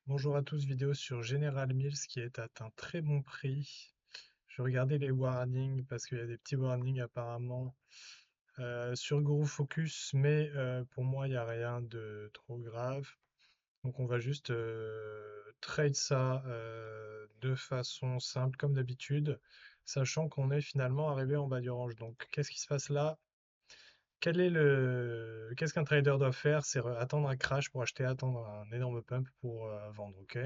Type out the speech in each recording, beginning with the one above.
Bonjour à tous, vidéo sur General Mills qui est à un très bon prix. Je regardais les warnings parce qu'il y a des petits warnings apparemment sur Guru Focus, mais pour moi il n'y a rien de trop grave. Donc on va juste trade ça de façon simple comme d'habitude, sachant qu'on est finalement arrivé en bas du range. Donc qu'est-ce qui se passe là? Qu'est-ce qu'un trader doit faire? C'est attendre un crash pour acheter, attendre un énorme pump pour vendre, ok?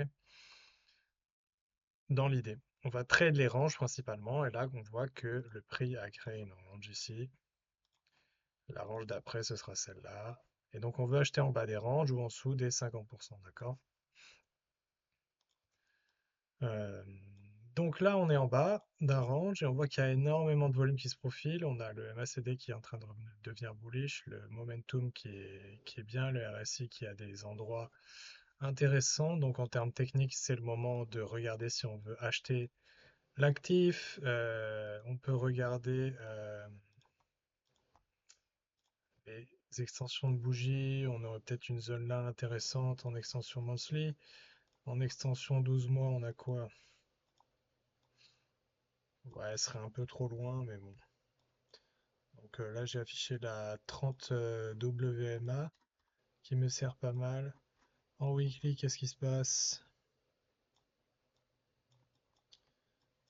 Dans l'idée. On va trade les ranges principalement, et là on voit que le prix a créé une range ici. La range d'après, ce sera celle-là. Et donc on veut acheter en bas des ranges ou en dessous des 50%, d'accord? Euh, donc là, on est en bas d'un range et on voit qu'il y a énormément de volume qui se profile. On a le MACD qui est en train de devenir bullish, le momentum qui est bien, le RSI qui a des endroits intéressants. Donc en termes techniques, c'est le moment de regarder si on veut acheter l'actif. On peut regarder les extensions de bougies. On aurait peut-être une zone là intéressante en extension monthly. En extension 12 mois, on a quoi? Ouais, elle serait un peu trop loin, mais bon. Donc là, j'ai affiché la 30 WMA qui me sert pas mal. En weekly, qu'est-ce qui se passe?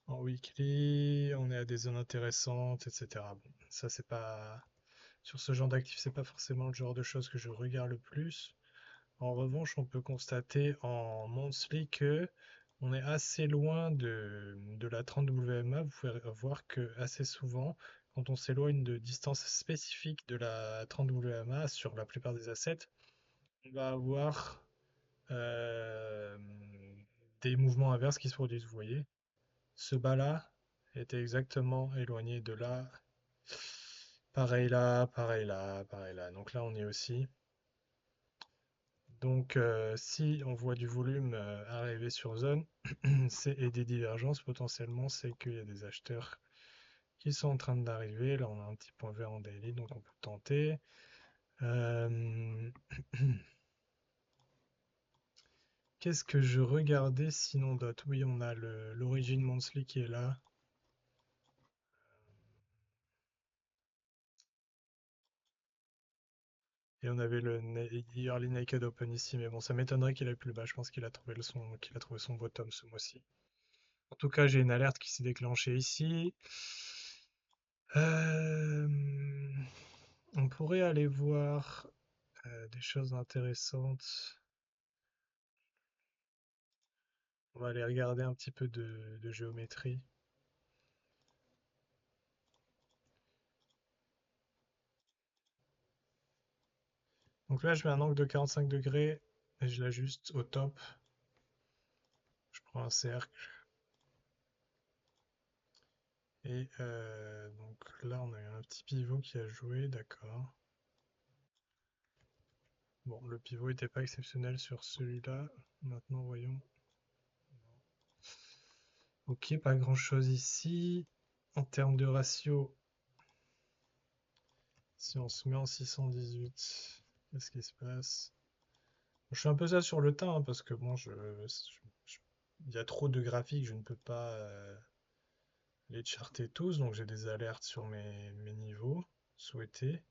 En weekly, on est à des zones intéressantes, etc. Bon, ça, c'est pas. Sur ce genre d'actifs, c'est pas forcément le genre de choses que je regarde le plus. En revanche, on peut constater en monthly que on est assez loin de la 30 WMA. Vous pouvez voir que assez souvent, quand on s'éloigne de distance spécifique de la 30 WMA sur la plupart des assets, on va avoir euh, des mouvements inverses qui se produisent. Vous voyez, ce bas-là était exactement éloigné de là. Pareil là, pareil là, pareil là. Donc là, on est aussi. Donc, si on voit du volume arriver sur zone et des divergences, potentiellement, c'est qu'il y a des acheteurs qui sont en train d'arriver. Là, on a un petit point vert en daily, donc on peut tenter. Euh, Qu'est-ce que je regardais sinon d'autre? Oui, on a l'origine monthly qui est là. Et on avait le Yearly Naked Open ici, mais bon, ça m'étonnerait qu'il aille plus bas. Je pense qu'il a trouvé son bottom ce mois-ci. En tout cas, j'ai une alerte qui s'est déclenchée ici. Euh, on pourrait aller voir des choses intéressantes. On va aller regarder un petit peu de géométrie. Donc là, je mets un angle de 45 degrés et je l'ajuste au top. Je prends un cercle. Et donc là, on a eu un petit pivot qui a joué, d'accord. Bon, le pivot n'était pas exceptionnel sur celui-là. Maintenant, voyons. Ok, pas grand-chose ici. En termes de ratio, si on se met en 618, qu'est-ce qui se passe? Je suis un peu ça sur le teint, hein, parce que bon, il y a trop de graphiques, je ne peux pas les charter tous, donc j'ai des alertes sur mes niveaux souhaités.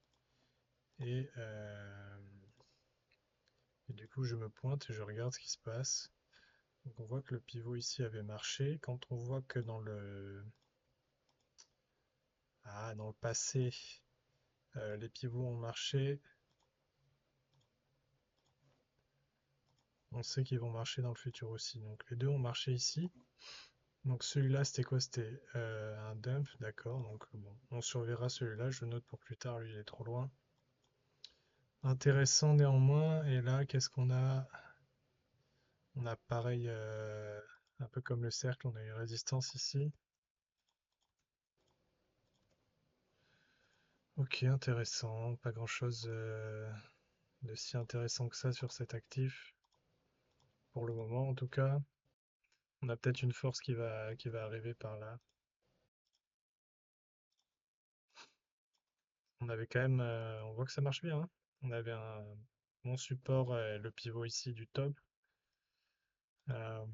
Et, et du coup, je me pointe et je regarde ce qui se passe. Donc on voit que le pivot ici avait marché. Quand on voit que dans le passé, les pivots ont marché, on sait qu'ils vont marcher dans le futur aussi. Donc les deux ont marché ici. Donc celui-là, c'était quoi? C'était un dump, d'accord. Donc bon, on surveillera celui-là. Je le note pour plus tard. Lui, il est trop loin. Intéressant néanmoins. Et là, qu'est-ce qu'on a? On a pareil, un peu comme le cercle, on a une résistance ici. Ok, intéressant. Pas grand-chose de si intéressant que ça sur cet actif. Pour le moment, en tout cas. On a peut-être une force qui va arriver par là. On avait quand même, on voit que ça marche bien, hein. On avait un bon support, le pivot ici du top. Euh,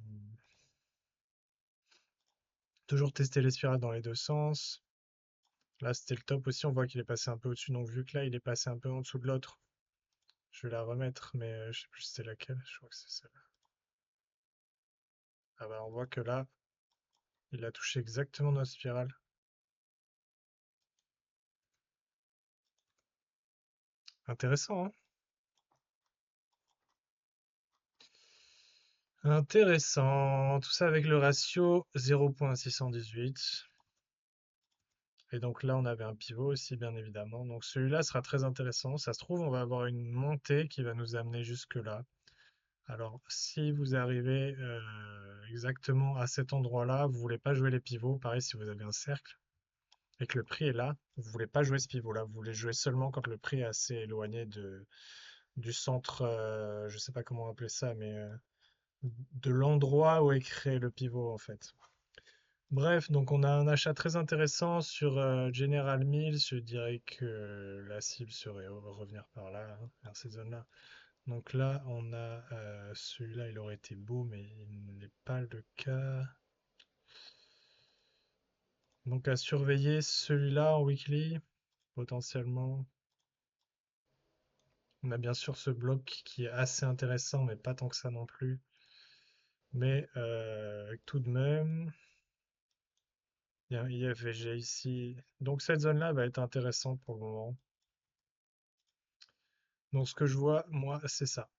toujours tester les spirales dans les deux sens. Là, c'était le top aussi. On voit qu'il est passé un peu au-dessus. Donc, vu que là, il est passé un peu en dessous de l'autre, je vais la remettre. Mais je sais plus si c'était laquelle. Je crois que c'est celle-là. Ah bah, on voit que là, il a touché exactement notre spirale. Intéressant, hein? Intéressant. Tout ça avec le ratio 0,618. Et donc là, on avait un pivot aussi, bien évidemment. Donc celui-là sera très intéressant. Ça se trouve, on va avoir une montée qui va nous amener jusque-là. Alors, si vous arrivez exactement à cet endroit-là, vous voulez pas jouer les pivots. Pareil, si vous avez un cercle et que le prix est là, vous voulez pas jouer ce pivot-là. Vous voulez jouer seulement quand le prix est assez éloigné du centre, je sais pas comment appeler ça, mais de l'endroit où est créé le pivot, en fait. Bref, donc on a un achat très intéressant sur General Mills. Je dirais que la cible serait revenir par là, hein, vers ces zones-là. Donc là, on a celui-là, il aurait été beau, mais il n'est pas le cas. Donc à surveiller celui-là en weekly, potentiellement. On a bien sûr ce bloc qui est assez intéressant, mais pas tant que ça non plus. Mais tout de même, il y a un IFVG ici. Donc cette zone-là va être intéressante pour le moment. Donc ce que je vois, moi, c'est ça.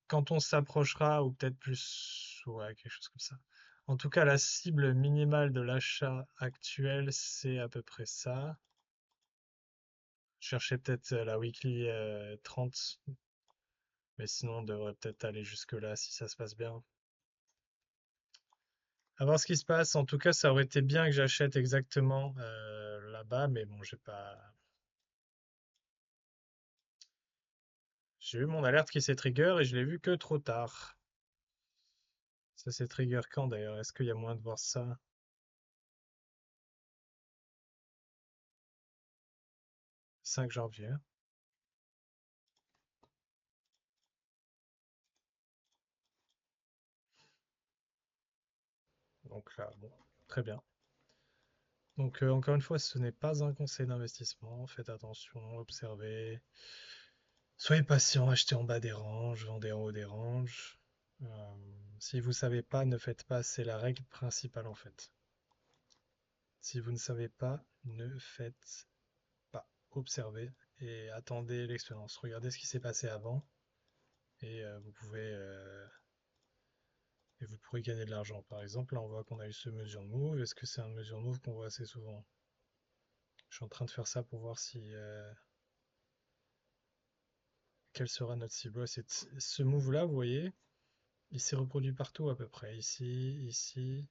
Quand on s'approchera, ou peut-être plus, ouais, quelque chose comme ça. En tout cas, la cible minimale de l'achat actuel, c'est à peu près ça. Cherchez peut-être la weekly 30, mais sinon on devrait peut-être aller jusque-là si ça se passe bien. À voir ce qui se passe. En tout cas, ça aurait été bien que j'achète exactement là-bas, mais bon, j'ai pas. J'ai eu mon alerte qui s'est trigger et je l'ai vu que trop tard. Ça s'est trigger quand d'ailleurs? Est-ce qu'il y a moyen de voir ça? 5 janvier. Donc là, bon, très bien. Donc encore une fois, ce n'est pas un conseil d'investissement. Faites attention, observez. Soyez patient, achetez en bas des ranges, vendez en haut des ranges. Euh, si vous ne savez pas, ne faites pas. C'est la règle principale en fait. Si vous ne savez pas, ne faites pas. Observez et attendez l'expérience. Regardez ce qui s'est passé avant et vous pourrez gagner de l'argent. Par exemple, là on voit qu'on a eu ce mesure move. Est-ce que c'est un mesure move qu'on voit assez souvent? Je suis en train de faire ça pour voir si quelle sera notre cible. Ce move-là, vous voyez, il s'est reproduit partout à peu près. Ici, ici,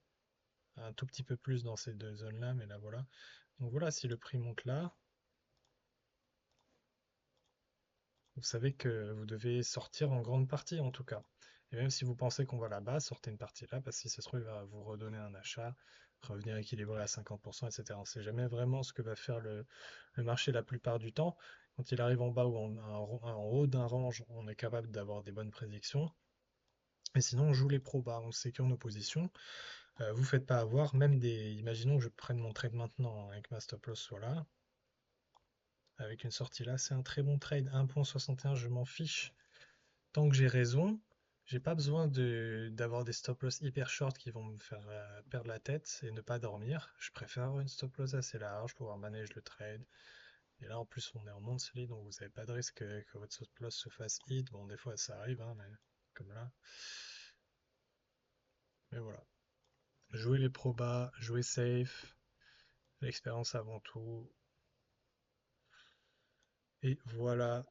un tout petit peu plus dans ces deux zones-là, mais là voilà. Donc voilà, si le prix monte là, vous savez que vous devez sortir en grande partie en tout cas. Et même si vous pensez qu'on va là-bas, sortez une partie là, parce que si ça se trouve, il va vous redonner un achat, revenir équilibré à 50%, etc. On ne sait jamais vraiment ce que va faire le marché la plupart du temps. Quand il arrive en bas ou en haut d'un range, on est capable d'avoir des bonnes prédictions. Et sinon, on joue les probas, on sécure nos positions. Vous faites pas avoir, même des. Imaginons que je prenne mon trade maintenant avec ma stop loss soit là, avec une sortie là, c'est un très bon trade. 1,61, je m'en fiche. Tant que j'ai raison, j'ai pas besoin d'avoir des stop loss hyper short qui vont me faire perdre la tête et ne pas dormir. Je préfère avoir une stop loss assez large pour pouvoir manager le trade. Et là, en plus, on est en monthly, donc vous n'avez pas de risque que votre stop loss se fasse hit. Bon, des fois, ça arrive, hein, mais comme là. Mais voilà. Jouer les probas, jouer safe, l'expérience avant tout. Et voilà,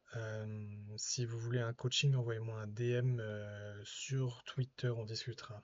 si vous voulez un coaching, envoyez-moi un DM sur Twitter, on discutera.